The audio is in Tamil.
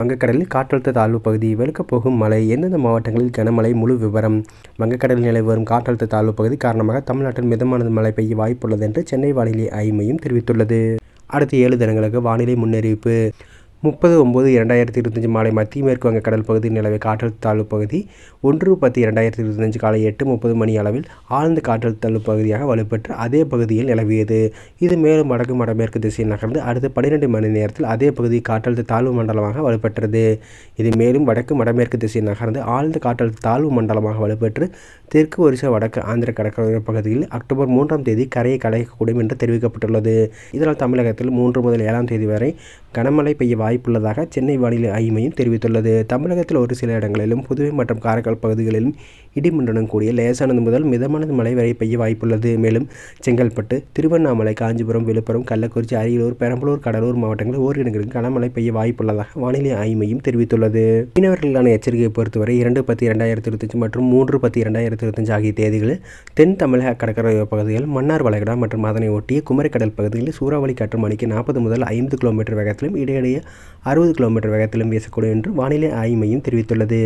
வங்கக்கடலில் காற்றழுத்த தாழ்வு பகுதி வெளுக்கப் போகும் மழை எந்தெந்த மாவட்டங்களில் கனமழை முழு விவரம். வங்கக்கடலில் நிலவி வரும் காற்றழுத்த தாழ்வு பகுதி காரணமாக தமிழ்நாட்டில் மிதமானது மழை பெய்ய வாய்ப்புள்ளது என்று சென்னை வானிலை ஆய்வு மையம் தெரிவித்துள்ளது. அடுத்த 7 தினங்களுக்கு வானிலை முன்னறிவிப்பு. 30/9/2025 மாலை மத்திய மேற்கு வங்கக்கடல் பகுதியில் நிலவிய காற்றழுத்த தாழ்வு பகுதி 1/10/2025 காலை 8:30 மணி அளவில் ஆழ்ந்த காற்றழுத்த தாழ்வு பகுதியாக வலுப்பெற்று அதே பகுதியில் நிலவியது. இது மேலும் வடக்கு வடமேற்கு திசையில் நகர்ந்து அடுத்த 12 மணி நேரத்தில் அதே பகுதி காற்றழுத்த தாழ்வு மண்டலமாக வலுப்பெற்றது. இது மேலும் வடக்கு வடமேற்கு திசையில் நகர்ந்து ஆழ்ந்த காற்றழுத்த தாழ்வு மண்டலமாக வலுப்பெற்று தெற்கு ஒரிசா வடக்கு ஆந்திர கடற்கரை பகுதியில் அக்டோபர் 3ஆம் தேதி கரையை கடக்கக்கூடும் என்று தெரிவிக்கப்பட்டுள்ளது. இதனால் தமிழகத்தில் 3 முதல் 7ஆம் தேதி வரை கனமழை பெய்ய வாய்ப்புள்ளதாக சென்னை வானிலை ஆய்வு மையம் தெரிவித்துள்ளது. தமிழகத்தில் ஒரு சில இடங்களிலும் புதுவை மற்றும் காரைக்கால் பகுதிகளிலும் இடிமின்னுடன் கூடிய லேசானது முதல் மிதமானது மழை வரை பெய்ய வாய்ப்புள்ளது. மேலும் செங்கல்பட்டு, திருவண்ணாமலை, காஞ்சிபுரம், விழுப்புரம், கள்ளக்குறிச்சி, அரியலூர், பெரம்பலூர், கடலூர் மாவட்டங்களில் ஓரிரு இடங்களில் கனமழை பெய்ய வாய்ப்புள்ளதாக வானிலை ஆய்வு மையம் தெரிவித்துள்ளது. மீனவர்களுக்கான எச்சரிக்கையை பொறுத்தவரை 2/10/2025 மற்றும் 3/10/2025 ஆகிய தேதிகளில் தென் தமிழக கடற்கரை பகுதிகள், மன்னார் வளைகுடா மற்றும் அதனை ஒட்டிய குமரிக்கடல் பகுதிகளில் சூறாவளி காற்று மணிக்கு 40 முதல் 50 கிலோமீட்டர் வேகத்திலும் இடையிடையே 60 கிலோமீட்டர் வேகத்திலும் வீசக்கூடும் என்று வானிலை ஆய்வு மையம் தெரிவித்துள்ளது.